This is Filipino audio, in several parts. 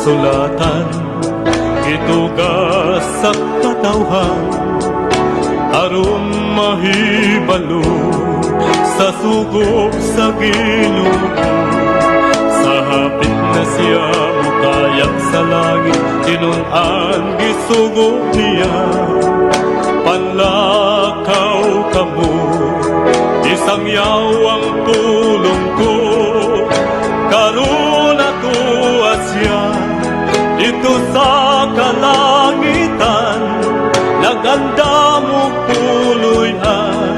sulatan, itugas sa katawhan, aron mahibalo sa sugop sa Ginoo. Sa hapit na siya mukayag sa langit, tinun-an gisugop niya. Panlakaw kamo, isang yaw ang tulong ko, karon atuwa siya dito sa kalangitan. Naganda mo puloy-an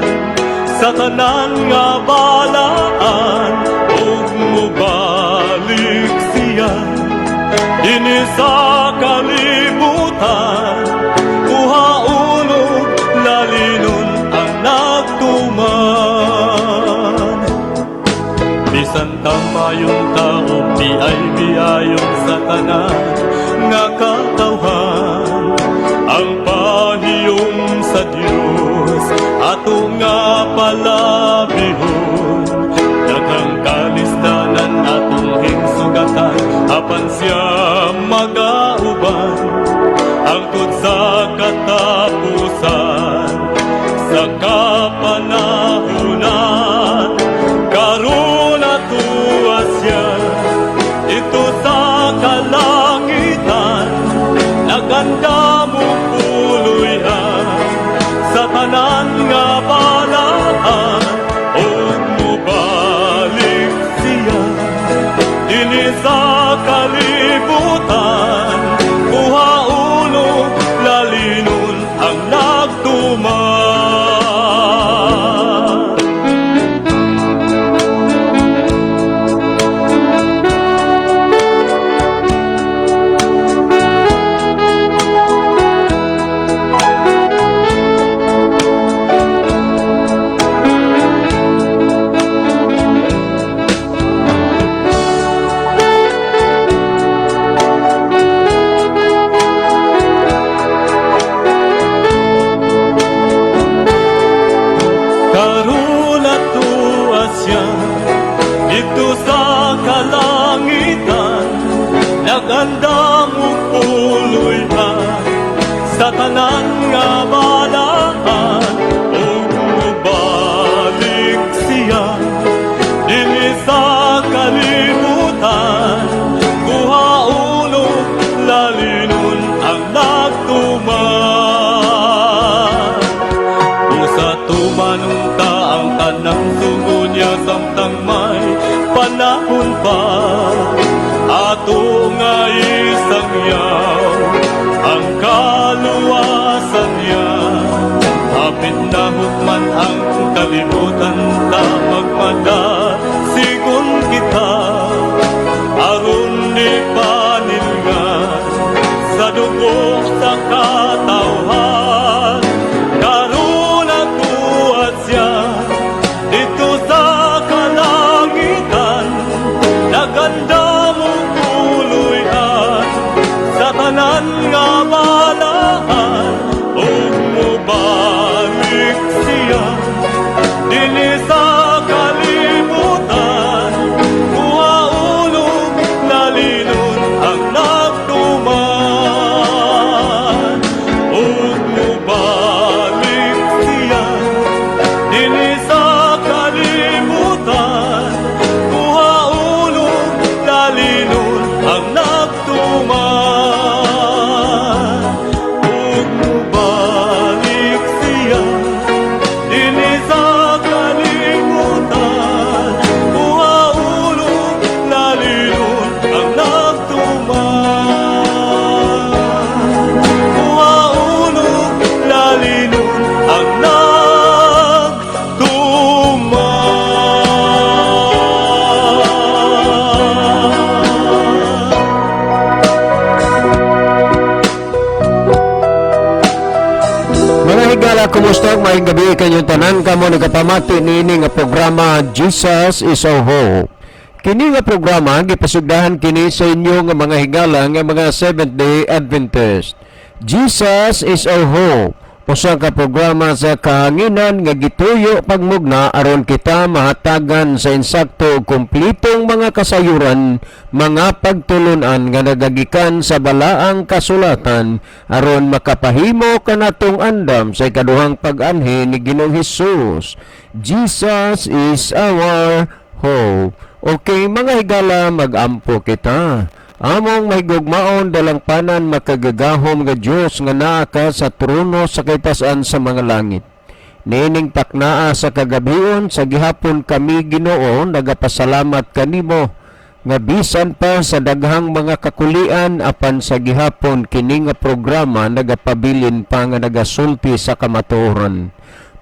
sa tanan nga balaan, ug mubalik siya dinhi sa kalibutan. Kuhaunog lalinon ang nagtuman, bisan tamayon tao di ay biayon sa tanan nga katawhan. Ang pahiyom sa Dios ato nga palabihon, daghang kalisdanan atong hinsugatan, apan siya magauban hangtod sa katapusan. Sa kapanahunan karon atuwa siya ito sa kalangitan. Naganda mo puloy-an sa tanan nga balaan, ug mubalik siya dinhi sa kalibutan. Kuhaunog lalinon ang nagtuman. Dito sa kalangitan, naganda mo puloy-an sa tanan nga balaan, ug mubalik siya dinhi sa kalibutan. Kuhaunog lalinon ang nagtuman. Usa tumanunta ang tanang sugo niya, samtang may panahon pa ato nga isang yaw ang kaluwasan niya. Hapit na hukman ang kalibutan, ta magmadasigon kita aron di panilngan sa dugo sa katawhan. Karon atuwa siya dito sa kalangitan. Naganda mo puloy-an sa tanan nga balaan, ug mubalik siya dinhi sa kalibutan. Kuhaunog lalinon ang nagtuman, ug mubalik siya dinhi sa kalibutan. Kuhaunog lalinon ang nagtuman, ug mubalik siya dinhi sa kalibutan. Kuhaunog lalinon ang nagtuman, kuhaunog lalinon ang Mga higala, kumusta? Maayong gabi kanyong tanan. Kamo nagapamati niini nga programa Jesus is Our Hope. Kini nga programa gipasugdahan kini sa inyo nga mga higala nga mga Seventh-day Adventist. Jesus is our hope. Usa ka programa sa kahanginan nga gituyo pagmugna aron kita mahatagan sa insakto ug kumplitong mga kasayuran, mga pagtulunan nga nagagikan sa balaang kasulatan aron makapahimo kanatong andam sa ikaduhang pag-anhi ni Ginoong Hesus. Jesus is our hope. Okay, mga higala, mag-ampo kita. Among may gugmaon dalang panan makagagahom nga Dios nga naa ka sa trono sa kaytasan sa mga langit. Nining taknaa sa kagabion sa gihapon kami Ginoo nagapasalamat kanimo nga bisan pa sa daghang mga kakulian apan sa gihapon kini nga programa nagapabilin pa nga nagasulti sa kamatuoran.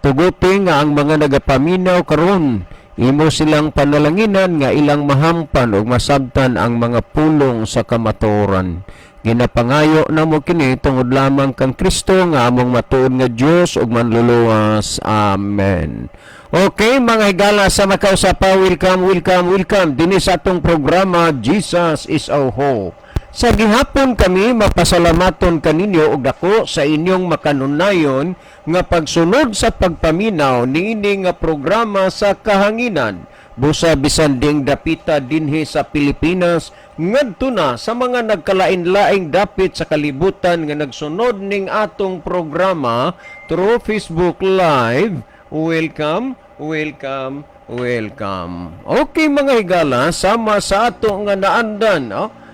Tuguti nga ang mga nagapaminaw karon imo silang panalanginan nga ilang mahampan ug masabtan ang mga pulong sa kamatuoran. Ginapangayo na mo kini tungod lamang kang Kristo nga among matuod nga Dios ug manluluwas. Amen. Okay, mga higala sa makausapa, welcome dinhi sa atong programa Jesus is our hope. Sa gihapon kami mapasalamaton kaninyo og dako sa inyong makanunayon nga pagsunod sa pagpaminaw niini nga programa sa kahanginan. Busa bisan ding dapita dinhi sa Pilipinas ngadto na sa mga nagkalain-laing dapit sa kalibutan nga nagsunod ning atong programa through Facebook Live. Welcome. Okay, mga higala, sama sa ato nga naandan,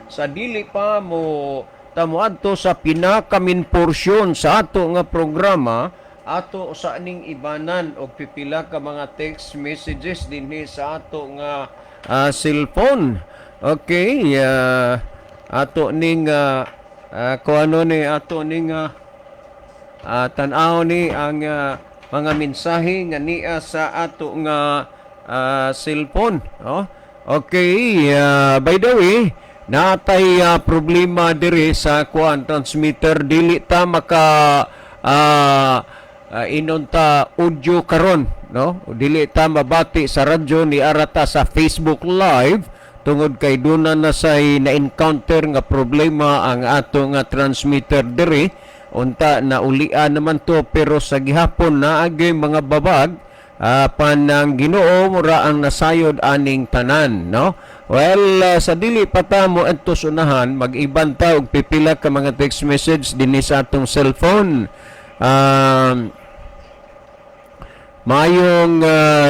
sa dili pa mo tamuadto sa pinakamin porsyon sa ato nga programa, ato sa ning ibanan og pipila ka mga text messages dinhi sa ato nga cellphone. Okay, ato ning kuano ni ato ning tan-aw ni ang mga mensahe nga niya sa ato nga cellphone. Okay, by the way, natay problema diri sa kuan transmitter, dili ta maka inunta audio karon, no? Dili ta mabati sa radyo ni arata sa Facebook Live tungod kay duna na say na-encounter nga problema ang ato nga transmitter diri. Unta na ulian naman to, pero sa gihapon na agi mga babag panang Ginoo mura ang nasayod aning tanan, no? Well, sa dili pa ta mo entos unahan, mag-iban ta og pipila ka mga text message dinhi sa atong cellphone. Mayong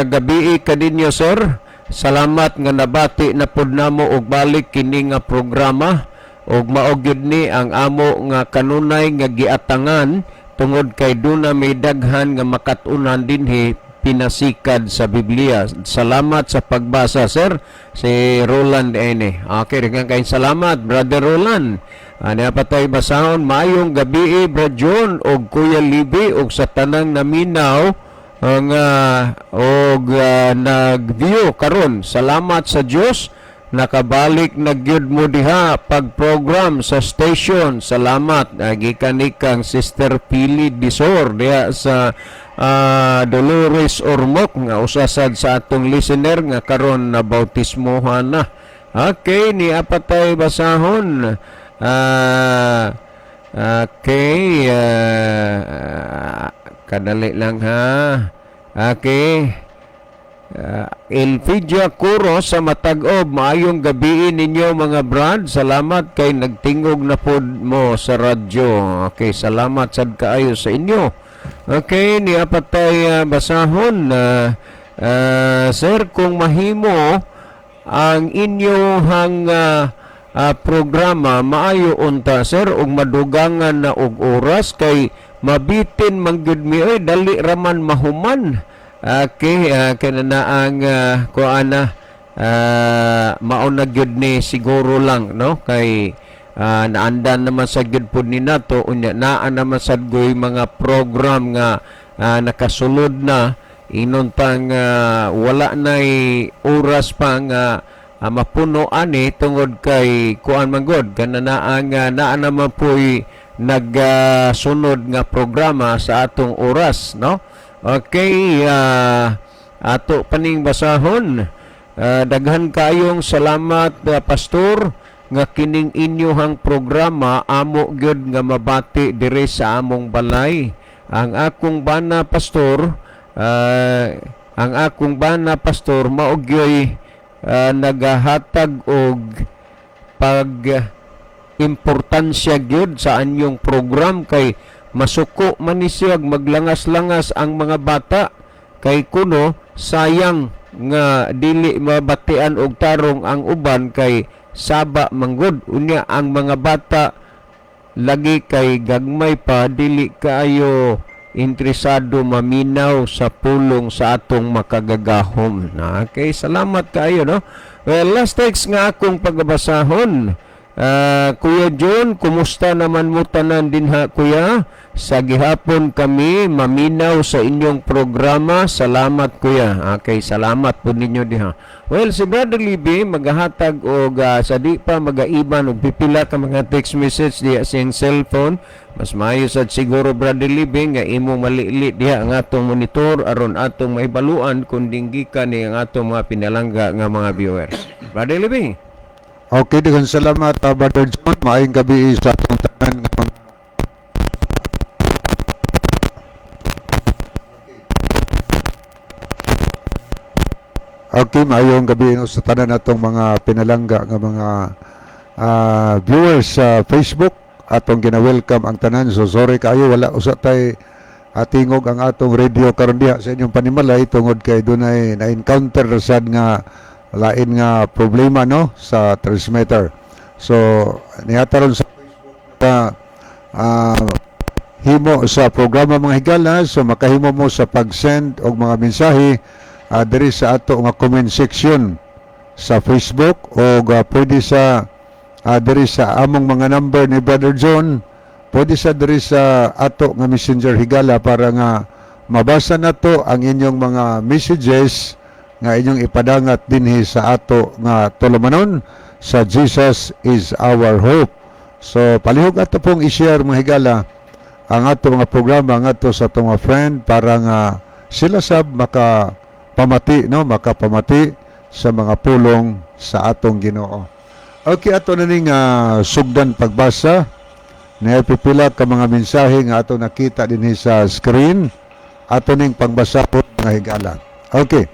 gabi kadinyo, sir. Salamat nga nabati na pud namo og balik kini nga programa. Og maogyod ni ang amo nga kanunay nga giatangan tungod kay duna may daghan nga makatunan dinhi pinasikad sa Biblia. Salamat sa pagbasa, sir. Si Roland ene. Okay, rin kayong salamat, Brother Roland. Ano pa tayo basahon? Mayong gabi, Brad John og Kuya Libby og sa tanang naminaw nga nag-view karon. Salamat sa Dios. Nakabalik na gyud mo diha pag-program sa station. Salamat. Gikan kang Sister Pili Disor diha sa Dolores Ormoc nga usasad sa atong listener nga karon na bautismohan na. Okay, ni apatay basahon. Okay, kadali lang ha. Okay. Elpidia Curo sa Matag-ob, maayong gabi ninyo mga brad. Salamat kay nagtingog na pod mo sa radyo. Okay, salamat sad kaayo sa inyo. Okay, ni apatay basahon. Sir, kung mahimo ang inyohang programa, maayo unta sir og madugangan na og oras kay mabitin manggud mi oy dali raman mahuman. Okay, kanana ang kuana mauna gyud ni siguro lang, no? Kay naandan naman sa gyud pud ni nato unya naa naman sad goy mga program nga nakasulod na inuntang wala nay oras pa nga mapuno ani tungod kay kuan manggod kanana ang naa naman po'y nagsunod nga programa sa atong oras, no? Okay, ato paning basahon. Daghan kayong salamat, pastor, nga kining inyohang programa amo gyud nga mabati dire sa among balay. ang akong bana pastor maugyoy nagahatag og pag importansya gyud sa anyong program kay masuko man ni siya maglangas-langas ang mga bata kay kuno sayang nga dili mabatian og tarong ang uban kay saba manggod unya ang mga bata lagi kay gagmay pa dili kaayo interesado maminaw sa pulong sa atong makagagahom na. Okay, salamat kayo, no? Well, last text nga akong pagbabasahon. Kuya John, kumusta naman mo tanan din ha, kuya? Sa gihapon kami maminaw sa inyong programa. Salamat, kuya. Okay, salamat po ninyo diha. Well, si Brother Libby maghahatag og sa di pa magaiban og pipila ka mga text message diha sa iyang cellphone. Mas maayo sad siguro, Brother Libby, nga imo malili diha ang atong monitor aron atong maibaluan kung dinggi ka ni ang atong mga pinalangga nga mga viewers. Brother Libby. Okay, daghang salamat, Brother John. Maayong gabi sa atong tanan nga mga Okay, maayong gabi sa tanan natong mga pinalangga nga mga viewers sa Facebook. Atong gina-welcome ang tanan. So sorry kayo, wala usa tay tingog ang atong radio karon diha sa inyong panimalay tungod kay dunay na-encounter sad nga lain nga problema, no, sa transmitter. So nihataron sa Facebook himo sa programa mga higala, so makahimo mo sa pag-send og mga mensahe diri sa ato nga comment section sa Facebook o pwede sa diri sa among mga number ni Brother John, pwede sa diri sa ato nga messenger higala para nga mabasa nato ang inyong mga messages nga inyong ipadangat dinhi sa ato nga tulumanon sa Jesus is our hope. So palihog ato pong i-share mga higala ang ato mga programa nga sa ato mga friend para nga sila sab makapamati sa mga pulong sa atong Ginoo. Okay, ato na ning sugdan pagbasa na pipila ka mga mensahe nga ato nakita dinhi sa screen. Ato ning pangbasa po mga higala. Okay.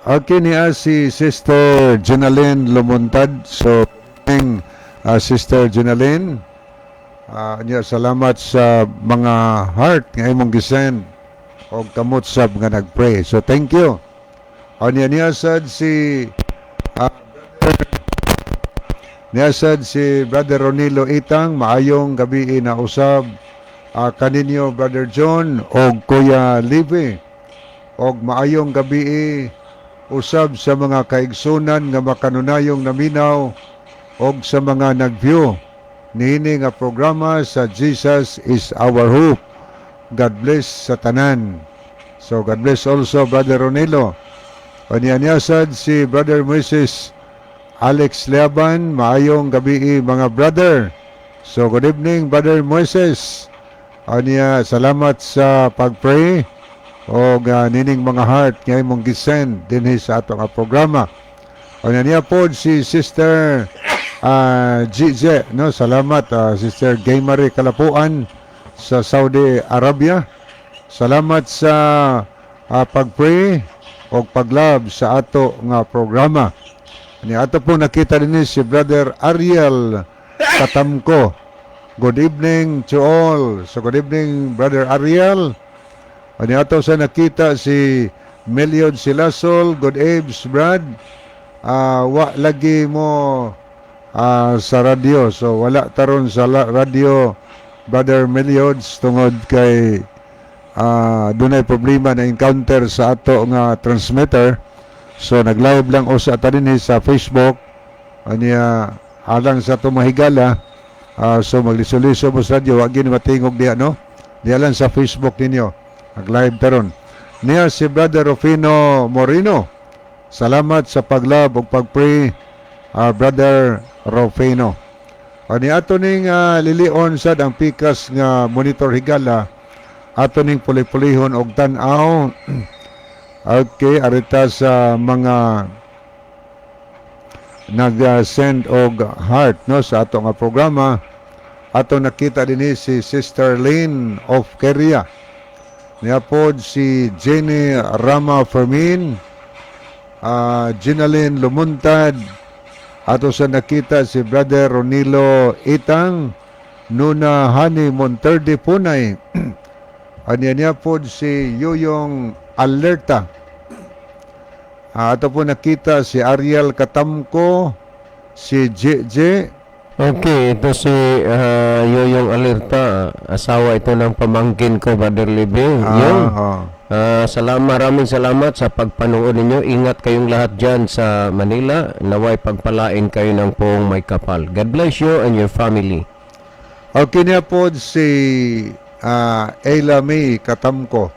Okay, niya si Sister Jenaline Lumuntad. So, Sister Jenaline, niya salamat sa mga heart nga imong gisend o kamot sab nga nagpray. So, thank you. O niya sad si Brother Ronilo Itang, maayong gabi na usab kaninyo Brother John o Kuya Libby, o maayong gabi usab sa mga kaigsunan nga makanunayong naminaw o sa mga nag-view niini nga programa sa Jesus is our hope. God bless sa tanan. So God bless also Brother Ronilo. O niyanyasad si Brother Moses Alex Leaban, maayong gabi mga brother. So good evening Brother Moses. O niya salamat sa pag-pray o nining mga heart nga imong gisend dinhi sa atong programa. O niya po si Sister Gije, no, salamat Sister Gay Marie Kalapuan sa Saudi Arabia. Salamat sa pag-pray o pag-love sa ato nga programa. Ni ato po nakita din si Brother Ariel Katamko. Good evening to all. So good evening Brother Ariel. Ani ato sa nakita si Meliod Silasol. Good eves Brad. Wa lagi mo sa radio. So wala taron sa radio Brother Meliods tungod kay dunay problema na encounter sa ato nga transmitter. So nag-live lang usa ta dinhi sa Facebook. Anya alang sa ato mahigala. So magliso-liso mo sa radio, wag gini matingog diha, no? Diha lang sa Facebook ninyo. Nag-live taron. Niya si Brother Rufino Moreno. Salamat sa pag-love ug pag-pray, Brother Rufino. Ani ato ning lilion sad ang pikas nga monitor higala. Ato ning puli-pulihon og tan-aw. Okay, arita sa mga nag-send og heart, no, sa ato nga programa. ato nakita din si Sister Lynn of Keria. Niya po si Jenny Rama Fermin, Ginaline Lumuntad, ato sa nakita si Brother Ronilo Itang, Nuna Hani Monterde Punay, niya po si Yuyong Alerta. Ato po nakita si Ariel Katamko, si JJ. Okay, ito si Yoyong Alerta, asawa ito ng pamangkin ko, Brother Libby. Maraming salamat sa pagpanood ninyo. Ingat kayong lahat dyan sa Manila. Naway pagpalain kayo ng poong may kapal. God bless you and your family. Okay niya po si Ayla May Katamko.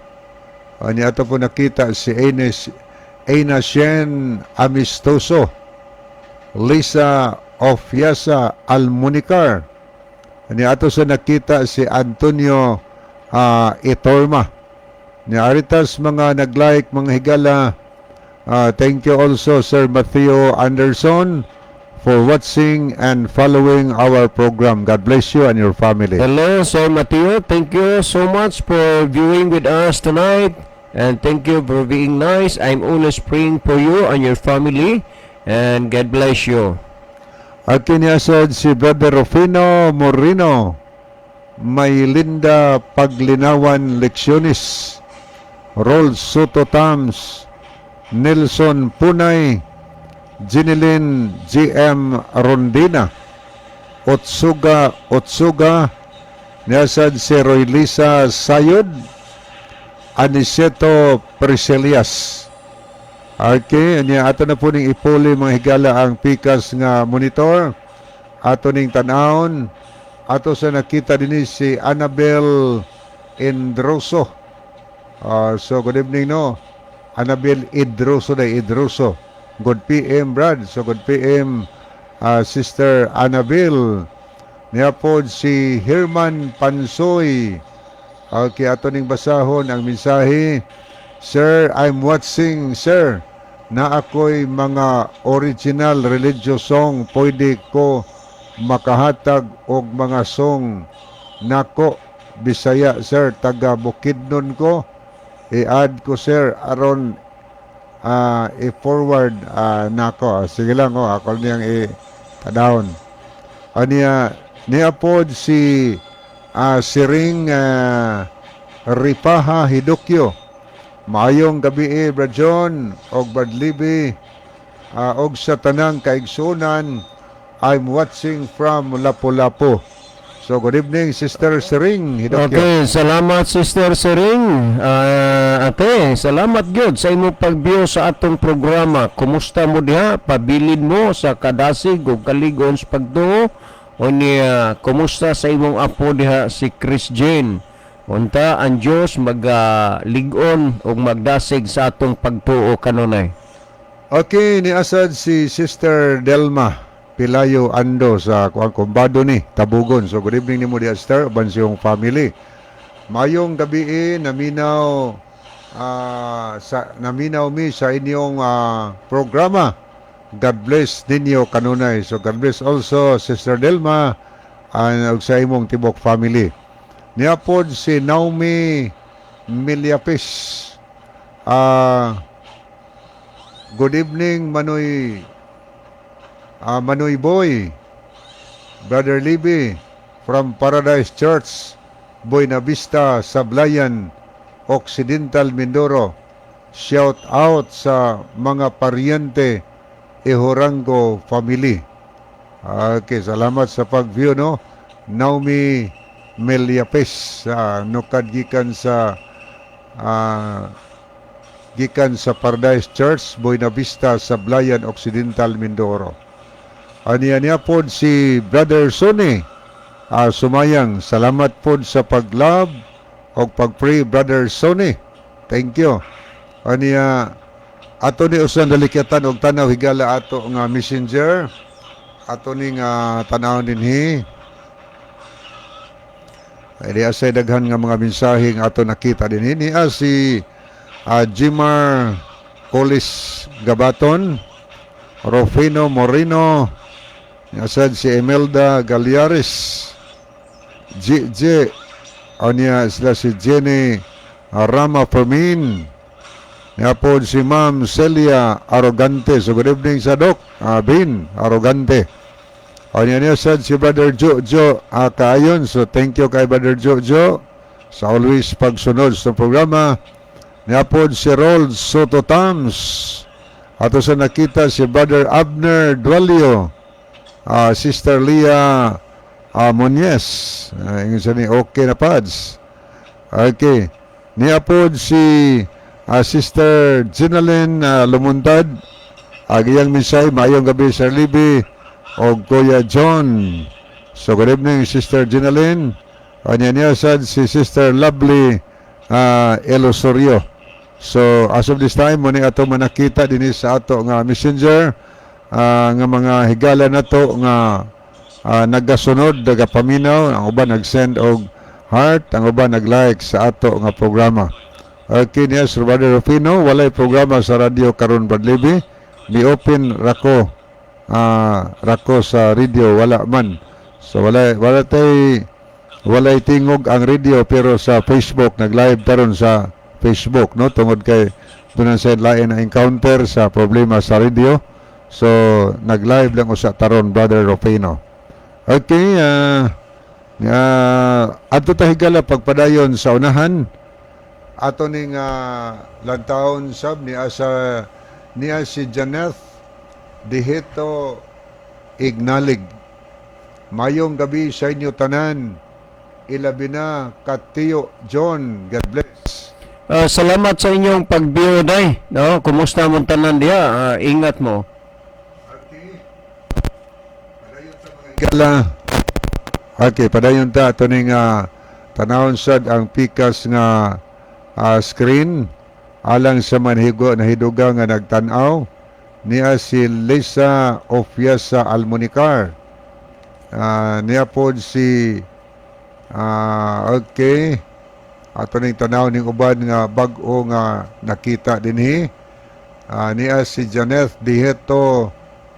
Niya ito po nakita si Aina Shen Amistoso, Lisa of Yasa Almunicar. Niya ito sa nakita si Antonio Itorma. Niya aritas mga nag-like, mga higala. Thank you also Sir Matthew Anderson for watching and following our program. God bless you and your family. Hello, Sir Mateo. Thank you so much for viewing with us tonight. And thank you for being nice. I'm always praying for you and your family. And God bless you. At kiniasad si Brother Rufino Moreno, May Linda Paglinawan Lecciones, Rolls Soto Tams, Nelson Punay, Ginilin GM Rondina, Otsuga, niasad si Roylisa Sayod, Aniceto Priselias. Okay, niya ato na po ning ipuli mga higala ang pikas nga monitor. Ato ning tanawon. Ato sa nakita din si Annabel Indroso. So good evening no. Annabel Idroso. Good PM Brad. So good PM Sister Annabel. Niya po si Herman Pansoy. Okay, ato ning basahon ang mensahe. Sir, I'm watching, sir, na ako'y mga original religious song pwede ko makahatag og mga song nako Bisaya, sir, taga Bukidnon ko. I-add ko, sir, aron i-forward nako. Sige lang, ako niyang i-down. Niya po si Siring Ripaha Hidukyo. Maayong gabi Brad John og Brad Libby og sa tanang kaigsunan. I'm watching from Lapu-Lapu. So good evening Sister Siring Hidokyo. Okay, salamat Sister Siring. Ate, salamat gyud sa imong pag-view sa atong programa. Kumusta mo diha? Pabilin mo sa kadasig ug kaligon sa pagtuo. O niya, kumusta sa imong apo diha si Chris Jane? Unta ang Diyos mag-ligon o magdasig sa atong pagtuo kanunay. Okay, niasad si Sister Delma Pilayo Ando sa kumbado ni Tabugon. So good evening nimo di Sister, uban sa iyong family. Mayong gabi naminaw mi sa inyong programa. God bless ninyo kanunay. So God bless also Sister Delma and sa imong tibok family. Niapod si Naomi Milyapis. Good evening Manoy Boy, Brother Libby from Paradise Church, Buena Vista, Sablayan, Occidental, Mindoro. Shout out sa mga paryente Ihorango family. Okay, salamat sa pag-view no. Naomi Milyapis nukad gikan sa Paradise Church, Buena Vista, Sablayan, Occidental, Mindoro. Niya pod si Brother Sonny sumayang. Salamat pod sa pag-love o pag-pray Brother Sonny. Thank you. Niya ato ni usan dalikatan og tanaw higala ato nga messenger. Ato ning tanaw dinhi. Di asay daghan nga mga mensahe nga ato nakita din niya si Jimar Colis Gabaton, Rufino Moreno, asad si Imelda Galiares, GJ, o niya sila si Jenny Rama Fermin, niya po si Ma'am Celia Arrogante. So good evening sa Doc Bin Arrogante. O niya sad si Brother Jojo kaayon. So thank you kay Brother Jojo sa always pagsunod sa programa. Niya po si Rolls Soto Tams. Ato sa nakita si Brother Abner Dualio, Sister Leah Muñez, ingin sa ni okay na pads. Okay. Niya po si Sister Ginalyn Lumuntad. Agiyang misay, mayong gabi Sir Libby o Kuya John. So good evening Sister Ginalyn. O niya sad si Sister Lovely Elosorio. So as of this time, muna ato manakita din sa ato nga messenger nga mga higala na to nga nagasunod, nagapaminaw, ang uban nag-send og heart, ang uban nag-like sa ato nga programa. Okay niya, Sir Brother Rufino, walay programa sa radio karon Badlibi. Ni-open rako sa radio, wala man. So walay tingog ang radio, pero sa Facebook, nag-live taron sa Facebook, no? Tungod kay doon sa lain na encounter sa problema sa radio. So, nag-live lang usa taron, Brother Rufino. Okay, ato tahigala pagpadayon sa unahan. Ato ning lantaon sab niya si Janeth Dihito Ignalig. Mayong gabi sa inyo tanan. Ilabi na Katiyo John. God bless. Salamat sa inyong pagbiyo, day. No, kumusta mo tanan diha? Ingat mo. Gala. Okay, padayon ta ato ning tanawon sad ang pikas nga screen alang sa manhigo na hiduga nga nagtan-aw niya si Lisa Ofiasa Almonicar. Niya po si okay. Ato ning tanaw ning uban nga bag-o nga nakita dinhi. Niya si Janeth Dihito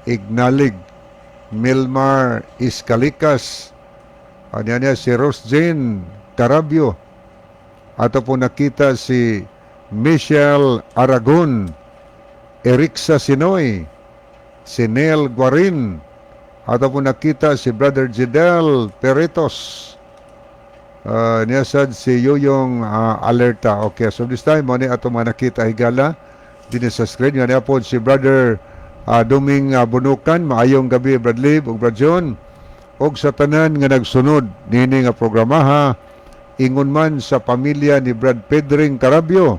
Ignalig, Milmar Iscalikas. Niya si Rose Jane Carabio. Ato po nakita si Michelle Aragon, Erixa Sinoy, si Nel Guarin. Ato po nakita si Brother Jidel Peritos. Niya sad si Yoyong Alerta. Okay, so this time mo ni ato manakita higala din sa screen. Niya po si Brother Duming Bunukan. Maayong gabi Brad Lib ug Brad John. Og sa tanan nga nagsunod nini nga programaha, ingon man sa pamilya ni Brad Pedring Carabio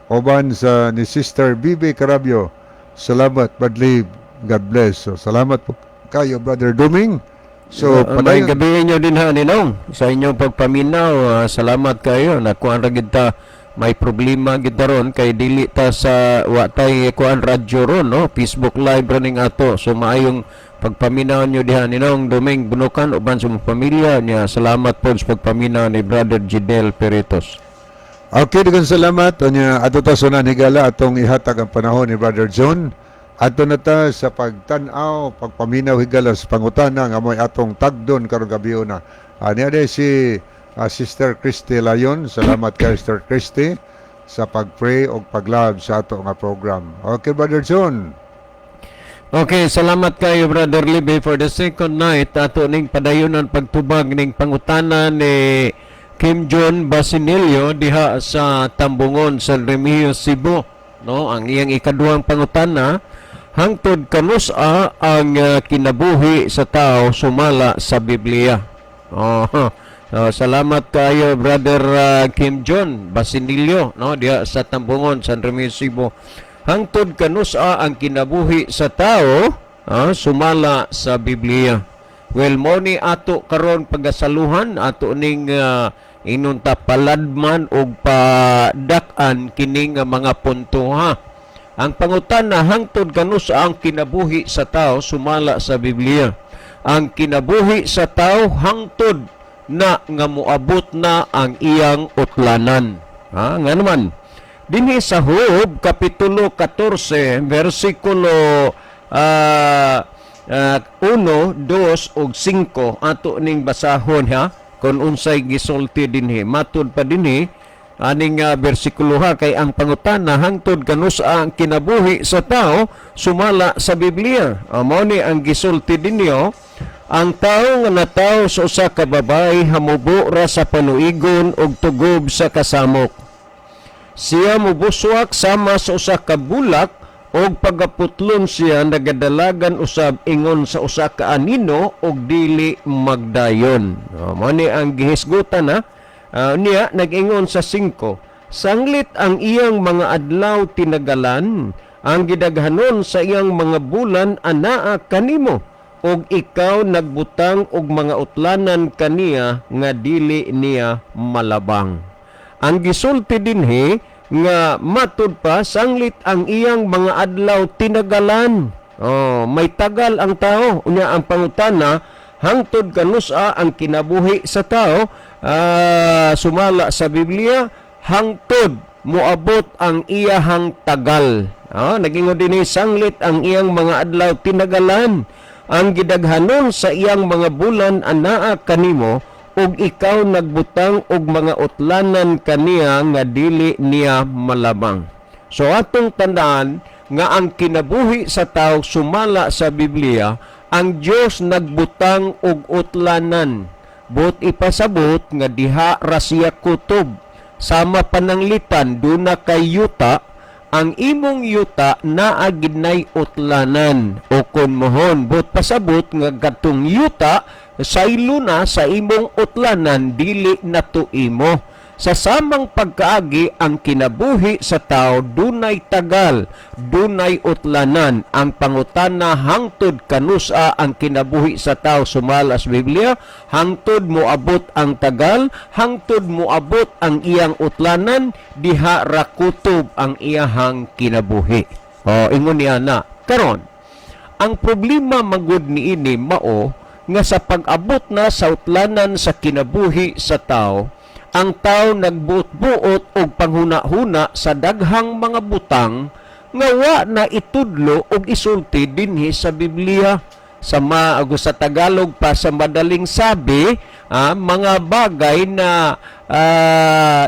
oban sa ni Sister Bibi Carabio. Salamat Brad Lib. God bless. So, salamat po kayo Brother Duming. So, May gabi nyo din ha, Ninong, sa inyong pagpaminaw. Salamat kayo. Nakuan ra gid ta, may problema gid ron kay dili ta sa watay kuan radyo ron, no? Facebook live running ato. So maayong pagpaminaw nyo diha, Ninong Duming Bunukan uban sa mga pamilya niya. Salamat po sa pagpaminaw ni Brother Jidel Peritos. Okay, daghang salamat. Ato ta sunan higala atong ihatag ang panahon ni Brother John. Ato na ta sa pagtan-aw, pagpaminaw higala sa pangutana nga mo'y atong tagdon karong gabi na. Niya si Sister Christy Layon. Salamat kay Sister Christy sa pag-pray o pag-love sa ato nga program. Okay, Brother John. Okay, salamat kayo Brother Libby for the second night. Ato ning padayonon pagtubag ning pangutana ni Kim John Basinilio diha sa Tambungon, San Remigio, Cebu. No, ang iyang ikaduhang pangutana, hangtod kanusa ang kinabuhi sa tao sumala sa Biblia. Salamat kayo Brother Kim John Basinilio, no, diha sa Tambungon, San Remigio, Cebu. Hangtod kanusa ang kinabuhi sa tao sumala sa Biblia. Well, mo ni ato karon pagasaluhan ato ning inunta paladman og padak-an kining mga punto ha. Ang pangutana, hangtod kanusa ang kinabuhi sa tao sumala sa Biblia. Ang kinabuhi sa tao hangtod na nga moabot na ang iyang utlanan. Nga naman, dinhi sa Hiob kapitulo 14 versikulo 1, 2 ug 5 ato ning basahon ha. kung unsay gisulti dinhi. Matud pa dinhi aning bersikulo ha, kay ang pangutana hangtod kanusa ang kinabuhi sa tao sumala sa Biblia. Mao ni ang gisulti dinyo, ang tao nga natawo sa usa ka babae hamubo ra sa panuigon og tugob sa kasamok. Siya mubuswak sama sa usa ka bulak og pagaputlon siya nagadalagan usab ingon sa usa ka anino og dili magdayon. Mao ni ang gihisgutan na niya nag-ingon sa 5, sanglit ang iyang mga adlaw tinagalan, ang gidaghanon sa iyang mga bulan anaa kanimo, og ikaw nagbutang og mga utlanan kaniya nga dili niya malabang. Ang gisulti dinhi nga matud pa, sanglit ang iyang mga adlaw tinagalan. May tagal ang tao. Unya ang pangutana, hangtod kanusa ang kinabuhi sa tao, sumala sa Biblia, hangtod moabot ang iyahang tagal. Nagingon din sanglit ang iyang mga adlaw tinagalan, ang gidaghanon sa iyang mga bulan anaa kanimo, ug ikaw nagbutang og mga utlanan kaniya nga dili niya malabang. So atong tandaan nga ang kinabuhi sa tao sumala sa Biblia, ang Dios nagbutang og utlanan. But ipasabot nga diha ra siya kutob. Sama pananglitan duna kay yuta, ang imong yuta naa gid nay utlanan o kun mohon. But pasabot nga katong yuta saylo na sa imong utlanan dili nato imo. Sa samang pagkaagi ang kinabuhi sa tao dunay tagal, dunay utlanan. Ang pangutana hangtod kanusa ang kinabuhi sa tao sumala sa Biblia, hangtod moabot ang tagal, hangtod moabot ang iyang utlanan, diha ra kutob ang iyahang kinabuhi. Ingon niya na karon ang problema magud niini mao nga sa pag-abot na sa utlanan sa kinabuhi sa tao, ang tao nagbuot-buot og panghuna-huna sa daghang mga butang nga wa na itudlo og isulti dinhi sa Biblia. Sama sa Tagalog pa sa madaling sabi, mga bagay na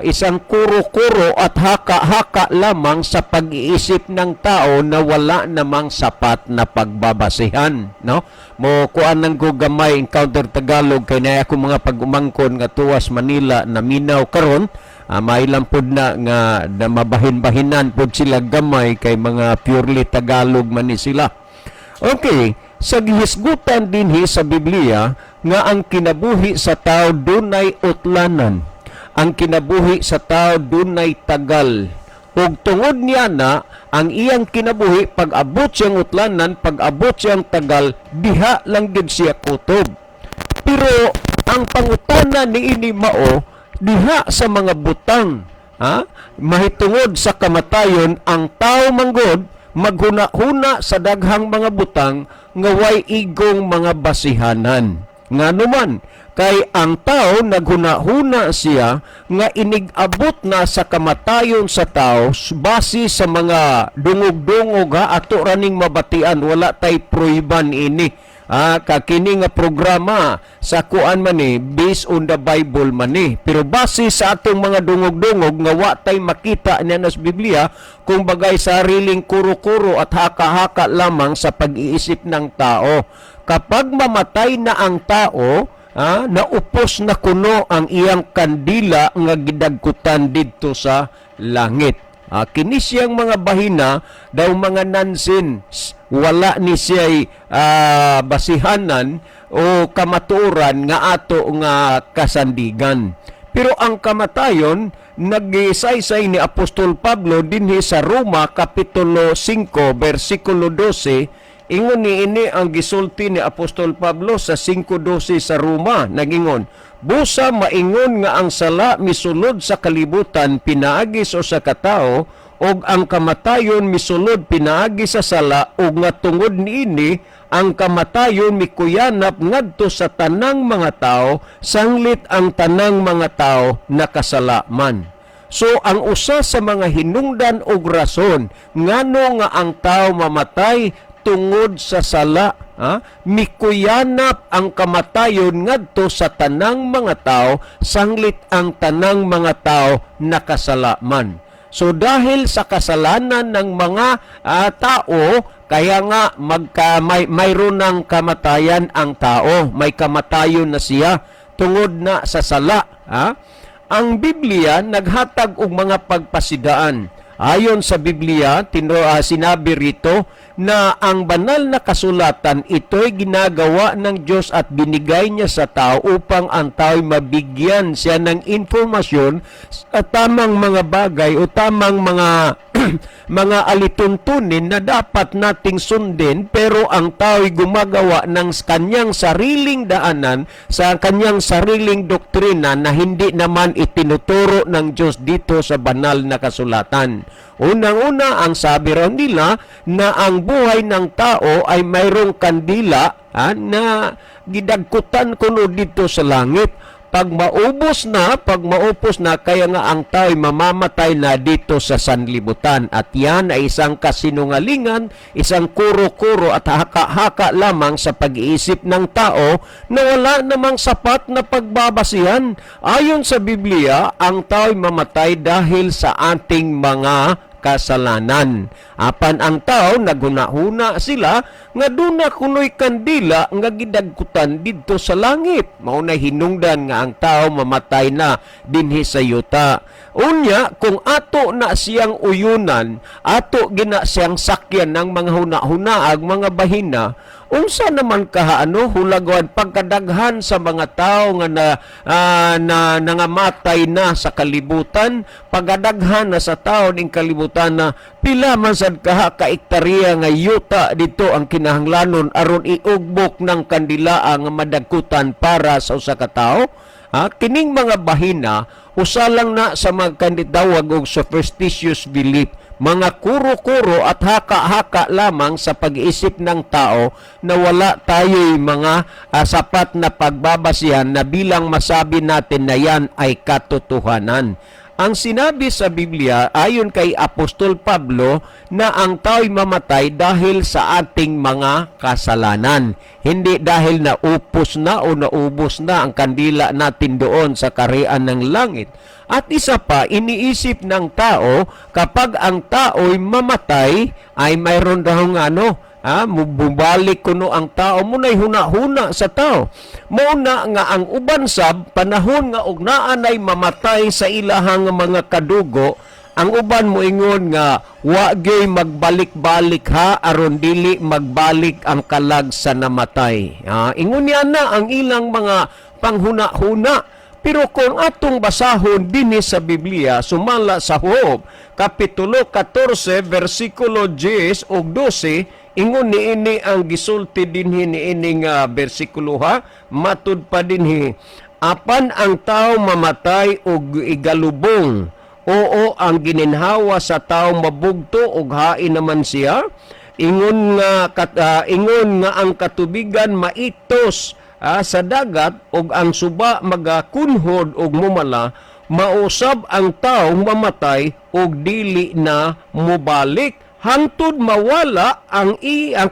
isang kuro-kuro at haka-haka lamang sa pag-iisip ng tao na wala namang sapat na pagbabasihan, no? Mo kuan nang ko gamay encounter Tagalog kay na ako mga pag-umangkon nga tuwas Manila na minaw karon, mailang pod na nga na mabahin-bahinan pod sila gamay kay mga purely Tagalog man ni sila. Okay, sa gihisgutan dinhi sa Biblia nga ang kinabuhi sa tao dunay utlanan. Ang kinabuhi sa tao dunay tagal. Ug tungod niya na ang iyang kinabuhi pag-abot siyang utlanan, pag-abot siyang tagal, diha lang gid siya kutob. Pero ang pangutana niini mao diha sa mga butang, mahitungod sa kamatayon ang tao manggod maghuna-huna sa daghang mga butang nga way igong mga basihanan. Nga naman, kay ang tao naghuna-huna siya nga inigabot na sa kamatayon sa tao base sa mga dungog-dungog ato raning mabatian, wala tay proyban ini. Kakini nga programa sa kuan man based on the Bible man pero base sa atong mga dungog-dungog nga wa tay makita niya sa Biblia, kung bagay sariling kuro-kuro at haka-haka lamang sa pag-iisip ng tao. Kapag mamatay na ang tao, naupos na kuno ang iyang kandila nga gidagkutan didto sa langit. Kini siyang mga bahina daw mga nonsense, wala ni siya'y basihanan o kamatuoran nga ato nga kasandigan. Pero ang kamatayon nag-isaysay ni Apostol Pablo dinhi sa Roma kapitulo 5 bersikulo 12. Ingon ni ini ang gisulti ni Apostol Pablo sa 5:12 sa Roma, nagingon, busa maingon nga ang sala misulod sa kalibutan pinaagi sa katao, og ang kamatayon misulod pinaagi sa sala, og nga tungod niini ang kamatayon mikuyanap ngadto sa tanang mga tao, sanglit ang tanang mga tao nakasala man. So ang usa sa mga hinungdan og rason ngano nga ang tao mamatay tungod sa sala, mikuyanap ang kamatayon ngadto sa tanang mga tao, sanglit ang tanang mga tao nakasalaman. So dahil sa kasalanan ng mga tao, kaya nga mayroon ng kamatayan ang tao, may kamatayon na siya tungod na sa sala. Ang Biblia naghatag og mga pagpasidaan. Ayon sa Biblia, sinabi rito na ang banal na kasulatan, ito'y ginagawa ng Diyos at binigay niya sa tao upang ang tao'y mabigyan siya ng informasyon sa tamang mga bagay o tamang mga mga alituntunin na dapat nating sundin, pero ang tao'y gumagawa ng kanyang sariling daanan, sa kanyang sariling doktrina na hindi naman itinuturo ng Diyos dito sa banal na kasulatan. Unang-una, ang sabi raw nila na ang buhay ng tao ay mayroong kandila na gidagkutan kuno dito sa langit. Pag maupos na, kaya nga ang tao'y mamamatay na dito sa sanlibutan. At yan ay isang kasinungalingan, isang kuro-kuro at haka-haka lamang sa pag-iisip ng tao na wala namang sapat na pagbabasihan. Ayon sa Biblia, ang tao'y mamatay dahil sa ating mga kasalanan. Apan ang tao naghuna-huna sila nga duna kunoy kandila nga gidagkutan didto sa langit. Mao na hinungdan nga ang tao mamatay na dinhi sa yuta. Unya, kung ato na siyang uyunan, ato gina siyang sakyan ng mga huna-hunaag, mga bahina, unsa naman hulagwan pagkadaghan sa mga tao nga nangamatay na sa kalibutan, pagkadaghan na sa tao ning kalibutan na pila man sad kaiktarya nga yuta dito ang kinahanglanon aron iugbok ng kandila nga madagkutan para sa usa ka tawo. Kining mga bahina usalang na sa mga kandidawag og superstitious belief, mga kuro-kuro at haka-haka lamang sa pag-iisip ng tao na wala tayo'y mga sapat na pagbabasihan na bilang masabi natin na yan ay katotohanan. Ang sinabi sa Biblia ayon kay Apostol Pablo na ang tao'y mamatay dahil sa ating mga kasalanan. Hindi dahil naupos na o naubos na ang kandila natin doon sa kaharian ng langit. At isa pa, iniisip ng tao kapag ang tao'y mamatay ay mayroon daw bumalik kuno ang tao, muna'y huna-huna sa tao. Muna nga ang uban sab, panahon nga og naanay mamatay sa ilahang mga kadugo, ang uban mo ingon nga wa gyud magbalik-balik aron dili magbalik ang kalag sa namatay. Ingon niya na ang ilang mga panghuna-huna. Pero kung atong basahon dinhi sa Biblia, sumala sa Job, Kapitulo 14, versikulo 10 o 12, ingon niini ang gisulti dinhi niining bersikulo matud pa dinhi, apan ang tao mamatay og igalubong, oo ang gininhawa sa tao mabugto og hain naman siya. Ingon nga ang katubigan maitos sa dagat og ang suba magakunhod og mumala, mausab ang taong mamatay og dili na mubalik. Hangtod mawala ang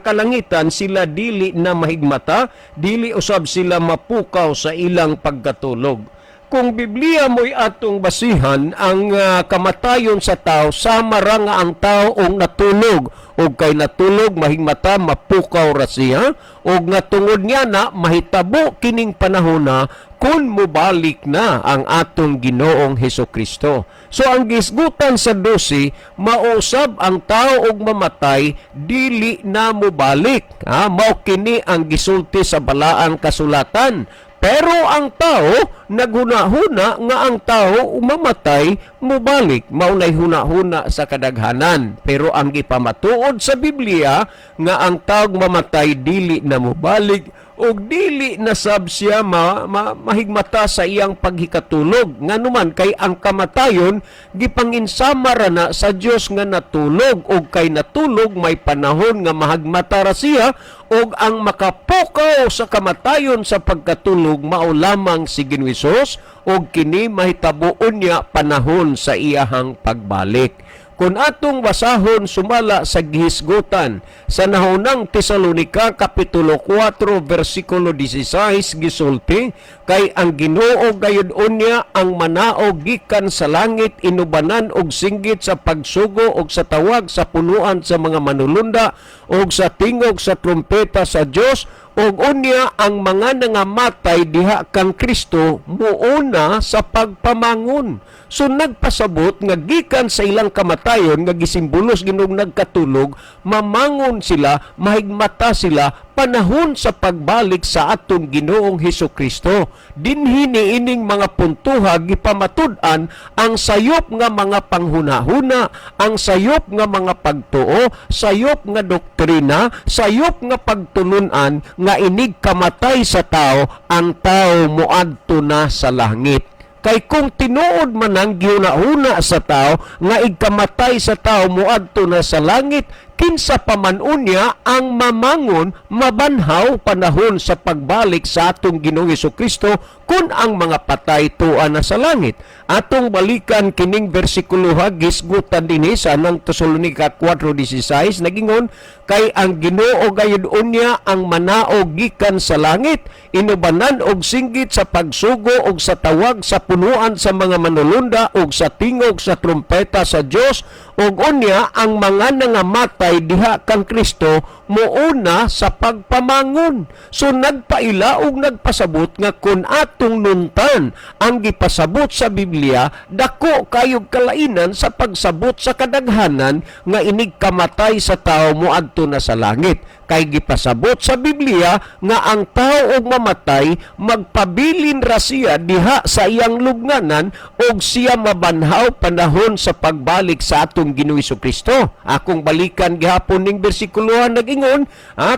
kalangitan, sila dili na mahigmata, dili usab sila mapukaw sa ilang pagkatulog. Kung Biblia mo'y atong basihan, ang kamatayon sa tao, sama ra nga ang tao og natulog, og kay natulog mahigmata, mapukaw ra siya, og nga tungod niya na mahitabo kining panahon na kung mubalik na ang atong Ginoong Hesukristo. So ang gisgutan sa 12, mausab ang tao og mamatay, dili na mubalik. Mao kini ang gisulti sa balaang kasulatan. Pero ang tao, naghuna-huna nga ang tao mamatay, mubalik. Maunay huna-huna sa kadaghanan. Pero ang gipamatuod sa Biblia, nga ang tao mamatay, dili na mubalik, o dili na sab siya mahigmata sa iyang paghikatulog. Nga naman kay ang kamatayon, gipanginsama ra na sa Dios nga natulog, o kay natulog may panahon nga mahagmata ra siya, o ang makapukaw sa kamatayon sa pagkatulog mao lamang si Ginoong Hesus, o kini mahitabuon niya panahon sa iyahang pagbalik. Kung atong basahon sumala sa gihisgutan sa nahunang Tesalonika kapitulo 4 versikulo 16 gisulti, kay ang Ginoo gayud unya ang manao gikan sa langit inubanan og singgit sa pagsugo og sa tawag sa punuan sa mga manulunda og sa tingog sa trumpeta sa Dios, og unya ang mga nangamatay diha kang Kristo muuna sa pagpamangon. So nagpasabot nga gikan sa ilang kamatayon nga gisimbolos ginog nagkatulog, mamangon sila, mahigmata sila panahon sa pagbalik sa atong Ginoong Hesukristo. Dinhi niining mga puntuha gipamatud-an ang sayop nga mga panghunahuna, ang sayop nga mga pagtuo, sayop nga doktrina, sayop nga pagtulunan nga inig kamatay sa tao, ang tao moadto na sa langit. Kay kung tinuod man ang gihuna-huna sa tao nga igkamatay sa tao moadto na sa langit, kinsa pa man unya ang mamangon mabanhaw panahon sa pagbalik sa atong Ginoong Hesukristo kun ang mga patay tuwa na sa langit. Atong balikan kining bersikulo gisgutan dinhi sa nang Tesalonika 4:16 nagingon, kay ang Ginoo gayud unya ang manao gikan sa langit inubanan og singgit sa pagsugo og sa tawag sa punuan sa mga manulunda og sa tingog sa trumpeta sa Dios, og unya ang mga nangamatay diha kang Kristo muuna sa pagpamangon. So nagpaila og nagpasabot nga kun atong nuntan ang gipasabot sa Biblia, dako kayog kalainan sa pagsabot sa kadaghanan nga inig kamatay sa tao moadto na sa langit. Kay gipasabot sa Biblia nga ang tao og mamatay magpabilin ra siya diha sa iyang lubnganan og siya mabanhaw panahon sa pagbalik sa atong Ginoong Hesukristo. Akong balikan gihapon ning bersikulohan nagingon,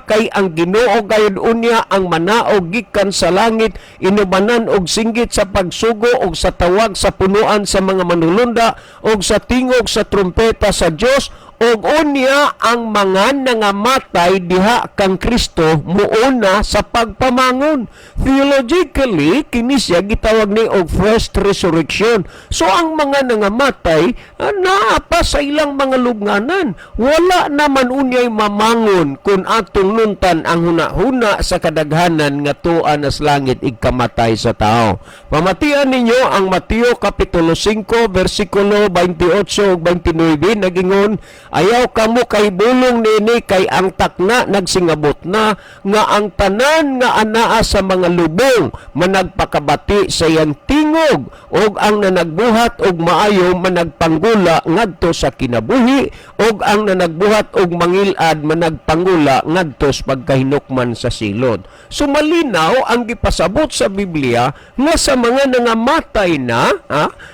kay ang Ginoo gayud unya ang manao gikan sa langit inubanan og singgit sa pagsugo og sa tawag sa punuan sa mga manulunda og sa tingog sa trumpeta sa Dios, og unya ang mga nangamatay diha kang Kristo muuna sa pagpamangon. Theologically, kini siya gitawag ni og first resurrection. So ang mga nangamatay naa pa sa ilang mga lubnganan. Wala naman unyay mamangon kung atong nuntan ang hunahuna sa kadaghanan nga tuwa na sa langit igkamatay sa tao. Pamatian ninyo ang Mateo kapitulo 5 versikulo 28 ug 29 nagingon, ayaw kamo kay bulong nini kay ang takna nagsingabot na nga ang tanan nga anaa sa mga lubong managpakabati sa iyang tingog og ang nanagbuhat og maayo managpanggula ngadto sa kinabuhi og ang nanagbuhat og mangilad managpanggula ngadto sa pagkahinukman sa silod. So malinaw ang gipasabot sa Biblia nga sa mga nangamatay na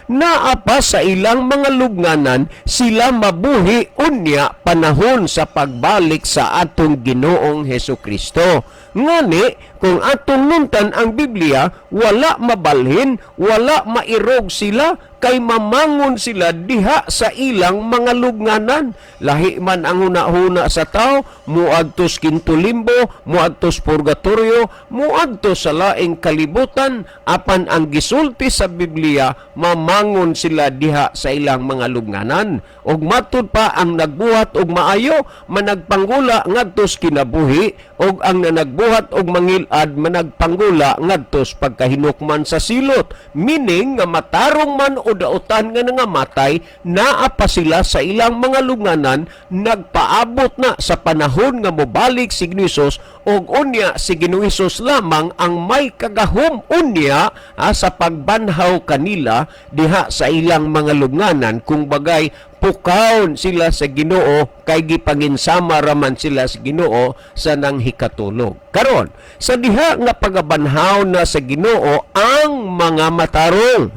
naa pa sa ilang mga lubnganan sila mabuhi unya panahon sa pagbalik sa atong Ginoong Hesukristo. Ngani, kung atong nuntan ang Biblia, wala mabalhin, wala mairog sila, kay mamangon sila diha sa ilang mga lubnganan. Lahi man ang hunahuna sa tao, muadtos kintulimbo, muadtos purgatorio, muadtos sa laing kalibutan, apan ang gisulti sa Biblia, mamangon sila diha sa ilang mga lubnganan. Og matud pa ang nagbuhat og maayo, managpanggula ngadtos kinabuhi, og ang nanagbuhat og mangilad managpanggula ngadtos pagkahinukman sa silot. Meaning nga matarong man o dautan nga nangamatay, naa pa sila sa ilang mga lubnganan, nagpaabot na sa panahon nga mobalik si Ginoong Hesus, og unya si Ginoong Hesus lamang ang may kagahom unya sa pagbanhaw kanila diha sa ilang mga lubnganan. Kung bagay pukaon sila sa Ginoo kay gipanginsama raman sila sa Ginoo sa nang hikatulog. Karon sa diha nga pagabanhaw na sa Ginoo ang mga matarong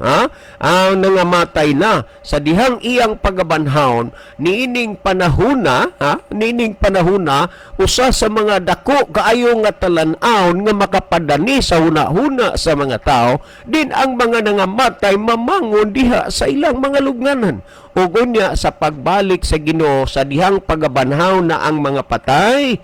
ang nangamatay na sa dihang iyang pagabanhaw niining panahona usa sa mga dako kaayo nga talan-aon nga makapadani sa hunahuna sa mga tao, din ang mga nangamatay mamangon diha sa ilang mga lubnganan. Ug unya sa pagbalik sa Ginoo sa dihang pagabanhaw na ang mga patay,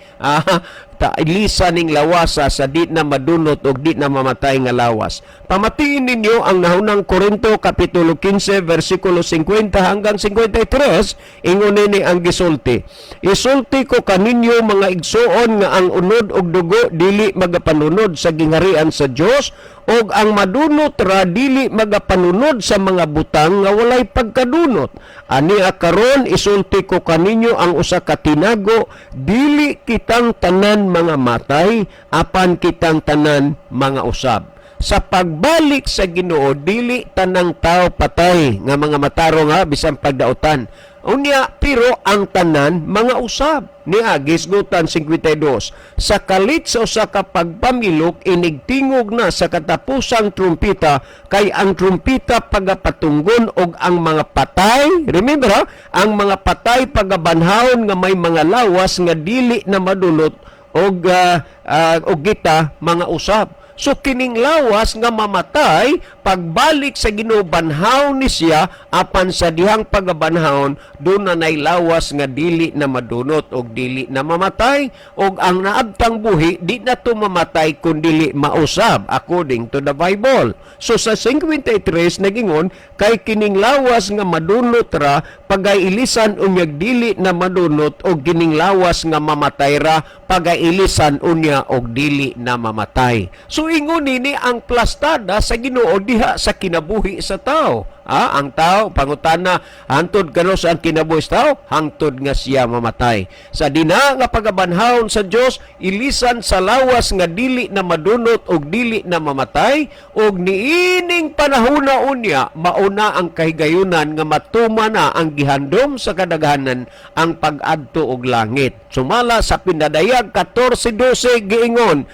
ilisa ning lawasa sa di na madunot o di na mamatay nga lawas. Pamatiin ninyo ang nahunang Korinto Kapitulo 15 versikulo 50 hanggang 53, ingon nini ang gisulti. Isulti ko kaninyo mga igsuon nga ang unod og dugo dili magapanunod sa gingharian sa Dios, og ang madunot ra dili magapanunod sa mga butang nga walay pagkadunot. Ani karon isulti ko kaninyo ang usa ka tinago, dili kitang tanan mga matay, apan kitang tanan mga usab. Sa pagbalik sa Ginoo dili tanang tao patay nga mga matarong ha bisan pagdautan. Unya pero ang tanan mga usab. Niya gisgutan 52. Sa kalit sa usa ka pagpamilok inigtingog na sa katapusang trumpita kay ang trumpita pagapatunggon og ang mga patay. Remember ha? Ang mga patay pagabanhawon nga may mga lawas nga dili na madulot og gita mga usab. So kining lawas nga mamatay pagbalik sa Ginoo banhaw ni siya apan sa dihang pagabanhawon doon na nay lawas nga dili na madunot og dili na mamatay og ang naabtang buhi di na to mamatay kun dili mausab according to the Bible. So sa 53 nagingon kay kining lawas nga madunot ra pagailisan unyag dili na madunot og kining lawas nga mamatay ra pagailisan unya og dili na mamatay. So ingon nini ang plastada sa Ginoo diha sa kinabuhi sa tao. Ang tao, pangutana, hantod kanos ang kinabuhi sa tao, hangtod nga siya mamatay. Sa dina nga pagabanhawon sa Dios, ilisan sa lawas nga dili na madunot og dili na mamatay, og niining panahona unya, mauna ang kahigayunan nga matuma na ang gihandom sa kadaghanan ang pag-adto og langit. Sumala sa pinadayag 14:12 giingon,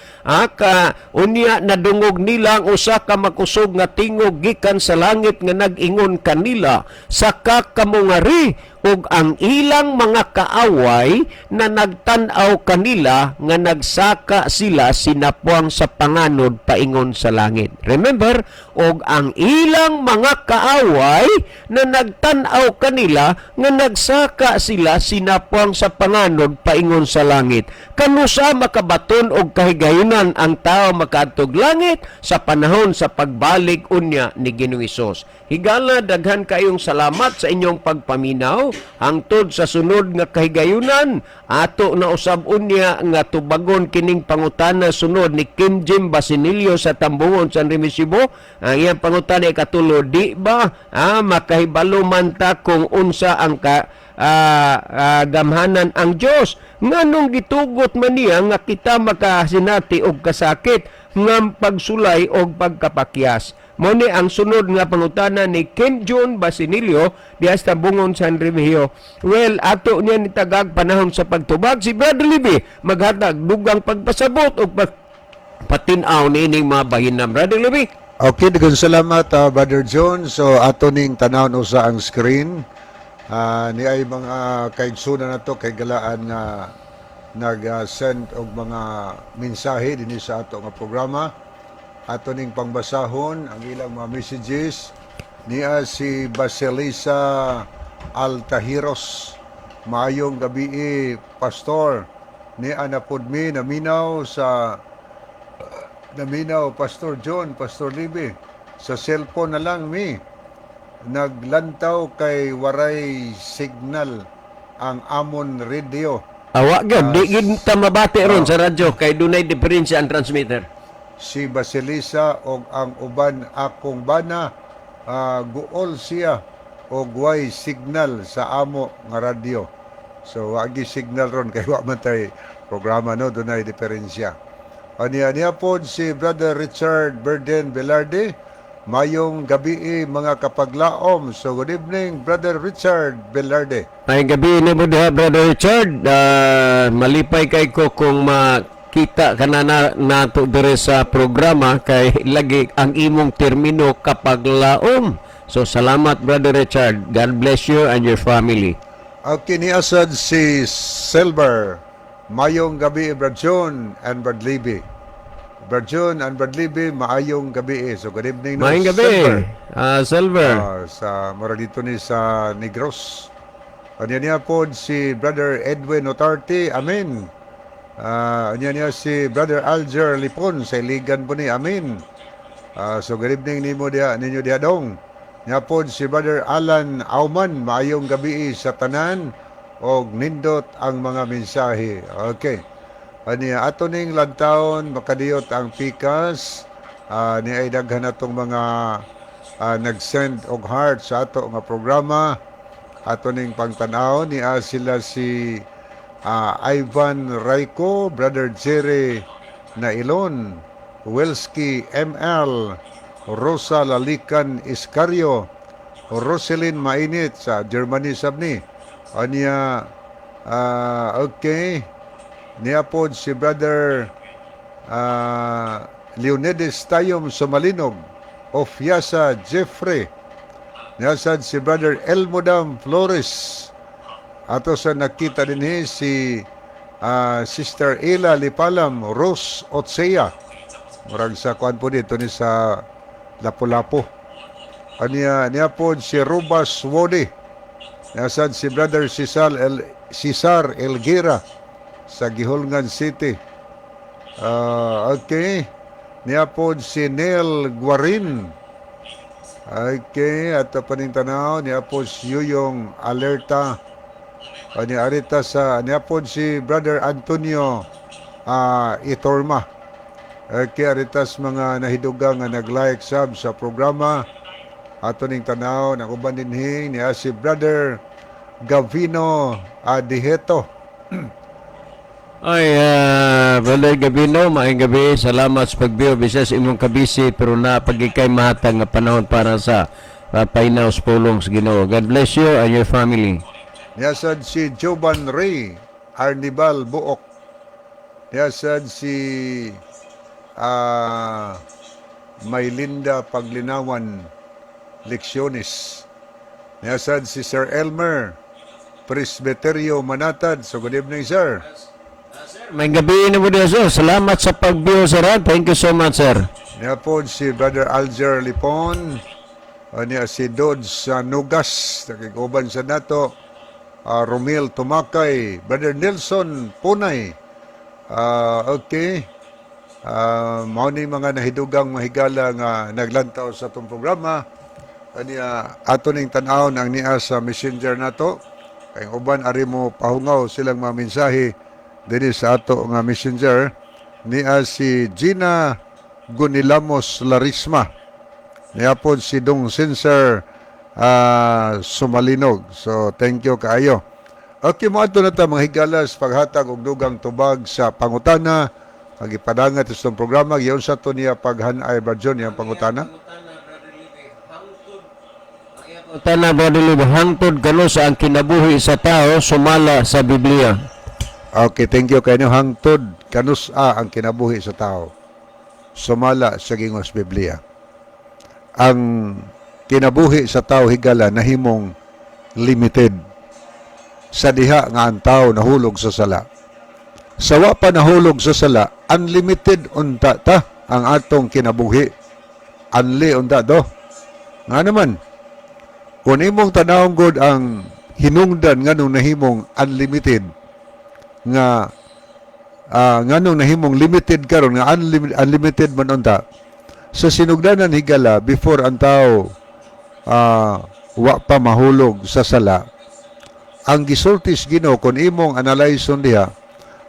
unya nadungog nila ang usa ka makusog nga tingog gikan sa langit nga nag-ingon kanila sa kakamungari ug ang ilang mga kaaway na nagtan-aw kanila nga nagsaka sila sinapuang sa panganod paingon sa langit. Remember, og ang ilang mga kaaway na nagtan-aw kanila nga nagsaka sila sinapuang sa panganod paingon sa langit. Kanusa makabaton og kahigayunan ang tao makaadtog langit sa panahon sa pagbalik unya ni Ginoong Hesus. Higala daghan kayong salamat sa inyong pagpaminaw hangtod sa sunod nga kahigayunan. Ato na usab unya nga tubagon kining pangutana sunod ni Kim Jim Basinilio sa Tambungon, San Remisibo. Ang iyang pangutana katulo, di ba makahibalo man ta kung unsa ang gamhanan ang Dios? Nganong gitugot man niya nga kita makasinati og kasakit nga pagsulay og pagkapakyas? Moni ang sunod nga pangutana ni Kim John Basinilio diha sa Tambungon, San Remigio. Well, ato niya nitagag panahon sa pagtubag si Brother Libby maghatag dugang pagpasabot o patinaw nining mga bahinam. Brother Libby. Okay, daghang salamat Brother John. So ato ning tanawon usa ang screen. Ni ay mga kaigsunan nato kay galaan nga nag-send og mga mensahe dinhi sa ato nga programa. Ato ning pangbasahon ang ilang mga messages niya si Basilisa Altahiros. Maayong gabi pastor. Niya na pud mi naminaw Pastor John, Pastor Libby. Sa cellphone na lang mi naglantaw kay waray signal ang amon radio. Awa gyud di gid ta mabati ron sa radyo kay dunay diferensya ang transmitter. Si Basilisa og ang uban akong bana guol siya og way signal sa amo nga radyo. So agi signal ron kay wa man tay programa no dunay diferensya. Aniya pod si Brother Richard Burden Velarde. Mayong gabi mga kapaglaom. So good evening Brother Richard Velarde. May gabi ni mo diha Brother Richard. Malipay kay ko kung kita kana nato dire sa programa kay lagi ang imong termino kapaglaom. So salamat Brother Richard. God bless you and your family. Okay, niasad si Silver. Mayong gabi Brad John and Brad Libby. Brad John and Brad Libby, maayong gabi. So good evening no, Maayong gabi. Silver. Sa mara dito ni sa Negros. Niya po si Brother Edwin Otarte. Amen. Niya si Brother Alger Lipon sa Iligan po ni. Amin. So good evening ninyo diha dong. Nya pod si Brother Alan Auman, maayong gabi sa tanan og nindot ang mga mensahe. Okay. Aniya ato ning lantawon makadiyot ang pikas. Ni ay daghan atong mga nag-send og heart sa ato nga programa. Ato ning pangtan-aw niya sila si Ivan Raico, Brother Jerry Nailon, Welski ML, Rosa Lalican Iscario, Roselyn Mainit sa Germany sabni. Anya okay. Niya pod si Brother Leonidas Tayom Sumalinog, Ofiasa Jeffrey. Niya sad si Brother Elmodam Flores. Ato sa nakita din si Sister Ela Lipalam, Rose Otsea. Murag sa kuan po dito ni sa Lapu-Lapu. Niya po si Rubas Wode. Nasad si Brother Cesar Elguera sa Gihulngan City. Okay. Niya po si Neil Guarin. Okay. At panintanaw, niya po si Yuyong Alerta. Niya po si Brother Antonio Itorma. Okay, aritas mga nahidugang nga nag-like sub sa programa. Ato ning tanaw, naguban dinhi niya si Brother Gavino Diheto. Ay, Brother Gabino, maayong gabi. Salamat sa pagbiyo. Bisas imong kabisi, pero na pagikay mahatag nga panahon para sa painaw sa pulong sa Ginoo. God bless you and your family. Niyasad si Joban Ray Arnibal Buok. Niyasad si Maylinda Paglinawan Lecciones. Niyasad si Sir Elmer Presbyterio Manatad. So good evening, sir. May gabi na mo din, sir. Salamat sa pagbiyo, sir. Thank you so much, sir. Niya po si Brother Alger Lipon. Niya si Dodge Nugas. Nakikuban sa nato. Romel Tumakay. Brother Nelson Punay. Okay. Mao ni mga nahidugang mahigala nga naglantaw sa itong programa. Ato ning tan-aw ang niya sa messenger nato. Kay uban ari mo pahungaw silang mga mensahe dinhi sa ato nga messenger. Niya si Gina Gunilamos Larisma. Niya po si Dong Sensor Sumalinog. So thank you kaayo. Okay, mo ato na ta mga higalas paghatag og dugang tubag sa pangutana. Pagipadangat sa itong programa, giyon sa ito niya paghanay ba dyan yung pangutana? Pangutana, Brother Libe, hangtod kano sa ang kinabuhi sa tao, sumala sa Biblia. Okay, thank you kayo. Hangtod kanus ang kinabuhi sa tao, sumala sa gingos Biblia. Ang kinabuhi sa tao higala nahimong limited. Sa diha nga ang tao nahulog sa sala. Sawa pa nahulog sa sala, unlimited unta ta ang atong kinabuhi. Unli unta do. Nga naman, kung imong tanawang god ang hinungdan nga nung nahimong unlimited, nga nung nahimong limited karon nga unlimited man unta, sa sinugdanan higala before ang tao wa pa mahulog sa sala, ang gisultis Ginoo kung imong analyze diha,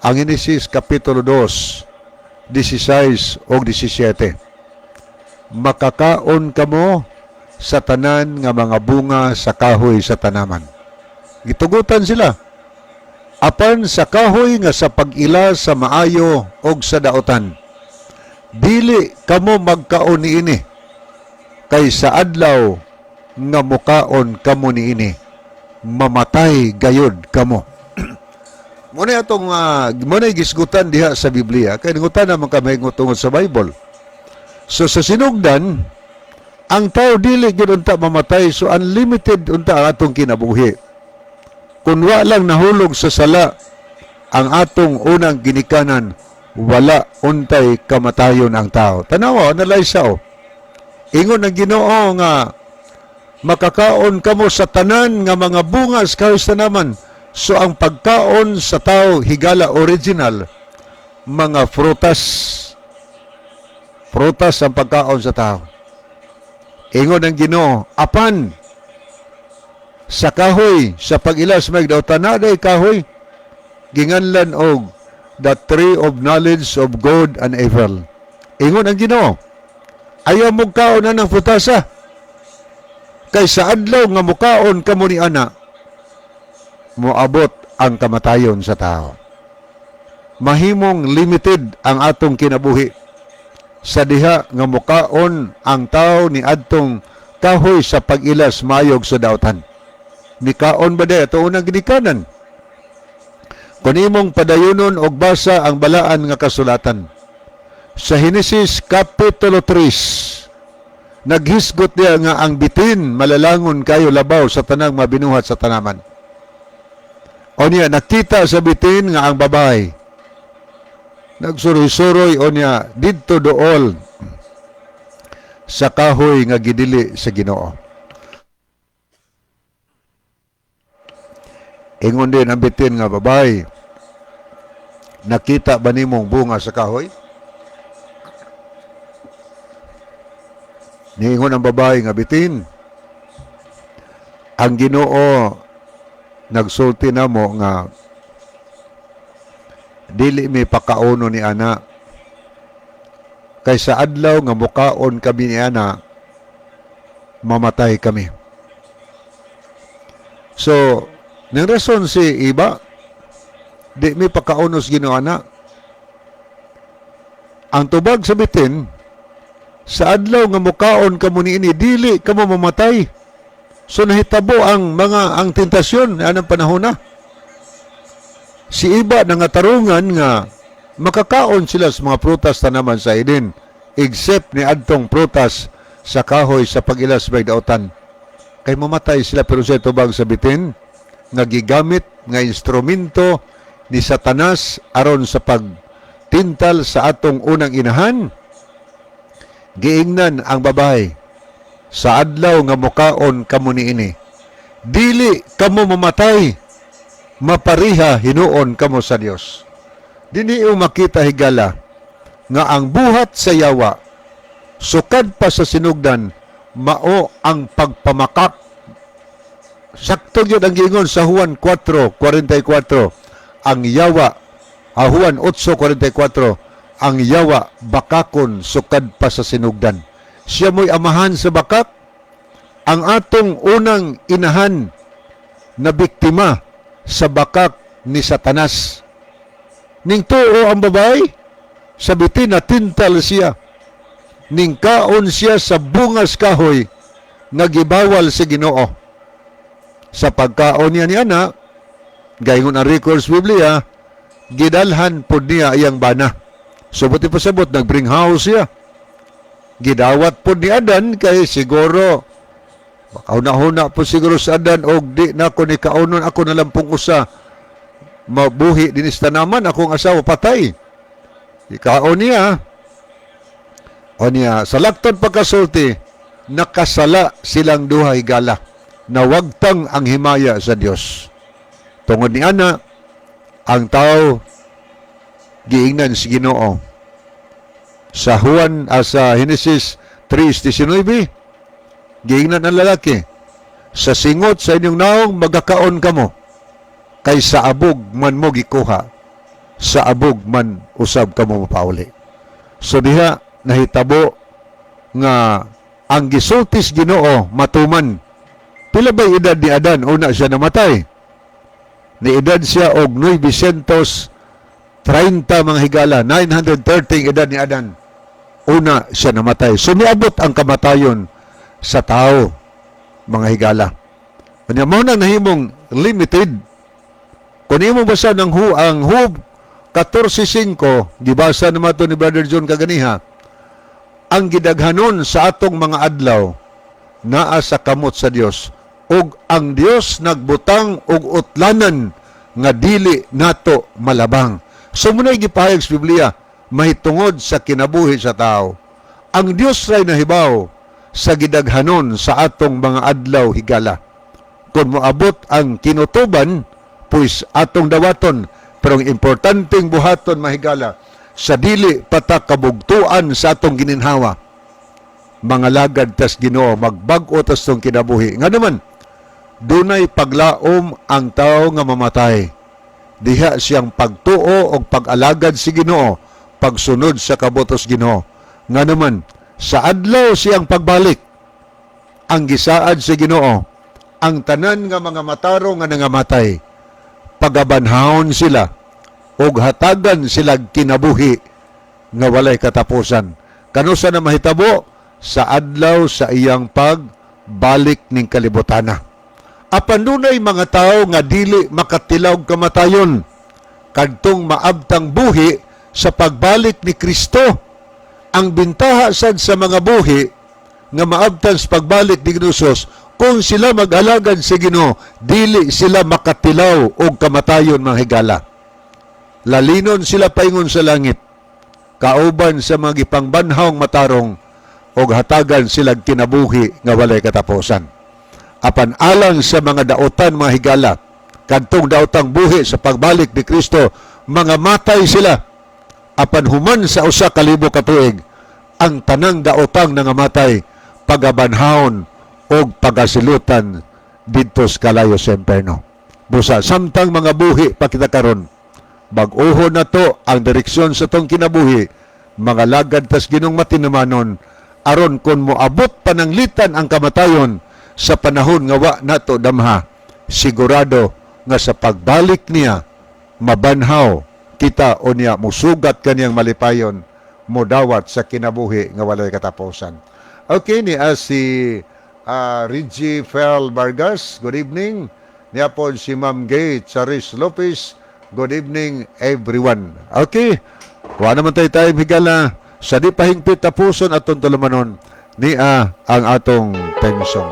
ang Genesis Kapitulo 2, 16 o 17. Makakaon kamo sa tanan nga mga bunga sa kahoy sa tanaman. Gitugutan sila. Apan sa kahoy nga sa pag-ila sa maayo o sa daotan. Dili kamo magkaon niini. Kay sa adlaw nga mukaon kamo niini, mamatay gayod kamo. Muna itong muna gisgutan diha sa Biblia. Kaya ngutan naman kami tungod sa Bible. So sa sinugdan, ang tao dili gyud unta mamatay, so unlimited unta ang atong kinabuhi. Kung wa lang nahulog sa sala ang atong unang ginikanan, wala untay kamatayon ang tao. Tanawa, analyze o. Ingon ang Ginoo nga makakaon kamo sa tanan nga mga bunga sa kahoy sa tanaman. So ang pagkaon sa tao higala original mga prutas. Prutas ang pagkaon sa tao. Ingon ang Ginoo, apan sa kahoy, sa pag-ilas may daw tanaday kahoy, ginganlan og the tree of knowledge of good and evil. Ingon ang Ginoo, ayaw mo kaon na ng putasa. Kay sa adlaw nga mukaon kamo ni ana, moabot ang kamatayon sa tao. Mahimong limited ang atong kinabuhi. Sa diha nga mukaon ang tao ni adtong kahoy sa pag-ilas mayog sa dautan. Nikaon ba day ato unang ginikanan? Kung imong padayunon og basa ang balaan nga kasulatan. Sa Henesis Kapitulo 3, naghisgot niya nga ang bitin malalangon kayo labaw sa tanang mabinuhat sa tanaman. O niya, nakita sa bitin nga ang babae. Nagsuroy-suroy o niya, didto dool sa kahoy nga gidili sa Ginoo. Ingon din ang bitin nga babae, nakita ba nimong bunga sa kahoy? Niingon ang babae nga bitin, ang Ginoo nagsulti na mo nga dili mi pakauno ni ana, kaysa adlaw nga mukaon kami ni ana, mamatay kami. So, ng rason si iba, di mi pakaunos Ginoo ana. Ang tubag sa bitin, sa adlaw nga mukaon kamo niini, dili kamo mamatay. So nahitabo ang tentasyon anang panahon na. Si iba nangatarungan nga makakaon sila sa mga prutas tanaman sa Eden, except ni adtong prutas sa kahoy sa pag-ilas may dautan. Kay mamatay sila, pero sa tubag sa bitin, nagigamit nga instrumento ni Satanas aron sa pagtintal sa atong unang inahan. Giingnan ang babae, sa adlaw nga mukaon kamo niini, dili kamo mamatay, mapariha hinuon kamo sa Dios. Diniyo makita higala nga ang buhat sa yawa, sukad pa sa sinugdan, mao ang pagpamakak. Sakto yun ang giingon sa Juan 4:44, ang yawa, Juan 8:44, ang yawa bakakon sukad pa sa sinugdan. Siya mo'y amahan sa bakak, ang atong unang inahan na biktima sa bakak ni Satanas. Ning tuo ang babae, sa bitin na tintal siya. Ning kaon siya sa bungas kahoy, nagibawal si Ginoo. Sa pagkaon niya ni ana, gayon ang records Biblia, gidalhan po niya iyang bana. So buti pasabot, nag-bring house siya. Gidawat po ni Adan, kay siguro kauna-huna po siguro sa Adan, o di na ako ni kaunon, ako na lang pong usa mabuhi din istanaman, akong asawa patay. Ikaon niya, o niya, sa lakton pagkasulti, nakasala silang duha higala, nawagtang ang himaya sa Dios. Tungod ni ana, ang tao giingnan si Ginoo. Sa sa Henesis 3:19, giingnan ang lalaki, sa singot sa inyong naong magakaon kamo, kay sa abog man mo gikuha, sa abog man usab kamo mapauli. So diha nahitabo nga ang gisultis Ginoo matuman. Pila ba edad ni Adan una siya namatay? Ni edad siya og 930 mga higala, 930 edad ni Adan. Una siya namatay. So niabot ang kamatayon sa tao, mga higala. Kanya mo nang nahimong limited. Kung imo basa ng ang Hub 14:5, gibasa naman ito ni Brother John kaganiha, ang gidaghanon sa atong mga adlaw naa sa kamot sa Dios, ug ang Dios nagbutang og utlanan nga dili nato malabang. So muna'y gipahayag sa Biblia, mahitungod sa kinabuhi sa tao. Ang Dios ray nahibaw sa gidaghanon sa atong mga adlaw higala. Kung moabot ang kinutuban, pues atong dawaton. Pero ang importanteng buhaton mahigala, sa dili patak kabugtuan sa atong gininhawa. Mga lagad tas Ginoo magbag-o tas tong kinabuhi. Nga naman, dunay paglaom ang tao nga mamatay. Diha siyang pagtuo o pag-alagad si Ginoo, pagsunod sa kabotos Ginoo. Nga naman, sa adlaw siyang pagbalik, ang gisaad si Ginoo, ang tanan nga mga mataro nga nangamatay, pagabanhawon sila, o hatagan sila kinabuhi, nga walay katapusan. Kanusa na mahitabo? Sa adlaw sa iyang pagbalik ning kalibutana. Apan dunay mga tao nga dili makatilaw kamatayon, kadtong maabtang buhi sa pagbalik ni Kristo. Ang bintaha sad sa mga buhi nga maabtan sa pagbalik ni Ginoo, kung sila mag-alagad sa Ginoo, dili sila makatilaw og kamatayon mga higala. Lalinon sila paingon sa langit, kauban sa mga gipangbanhawng matarong, og hatagan sila kinabuhi nga walay katapusan. Apan alang sa mga daotan mga higala, kadtong daotang buhi sa pagbalik ni Kristo, mga matay sila. Apan human sa usa ka libo ka tuig, ang tanang daotang nangamatay, pagabanhawon og pagasilutan didto sa kalayo sa impierno. Busa samtang mga buhi pa kita karon, bag-ohon na to ang direksyon sa tong kinabuhi, mga lagad tas Ginong matinamanon, aron kon moabot pananglitan ang kamatayon sa panahon nga wa nato damha, sigurado nga sa pagbalik niya mabanhaw kita o niya musugat kaniyang malipayon, modawat sa kinabuhi nga walay katapusan. Okay, ni si Reggie Fel Vargas, good evening. Niya po si Ma'am Gay Charis Lopez, good evening everyone. Okay, kuha naman tayo higala sa di pahingpit tapuson atong tulumanon ni ang atong pensyon.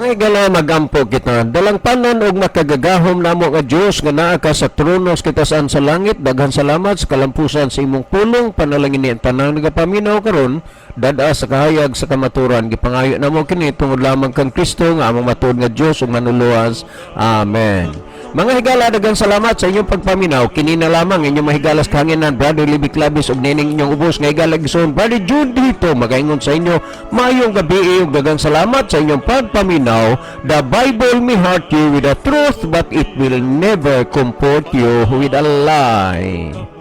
Mga higala magampo kita, dalang panon og makagagahom namo nga Dios nga naa ka sa trono kita saan sa langit. Daghan salamat sa kalampusan sa imong pulong, panalangin ni tanan nagapaminaw karon, dada sa kahayag sa kamaturan. Gipangayo namo kini tungod lamang kang Kristo nga among matuod nga Dios ug manuluwas. Amen. Mga higala, daghang salamat sa inyong pagpaminaw. Kini na lamang inyong mahigalas kahanginan, Brother Libby Clavis ug nining inyong ubos nga higala gison, Brother Jude dito, magaingon sa inyo maayong gabi ug daghang salamat sa inyong pagpaminaw. The Bible may hurt you with the truth, but it will never comfort you with a lie.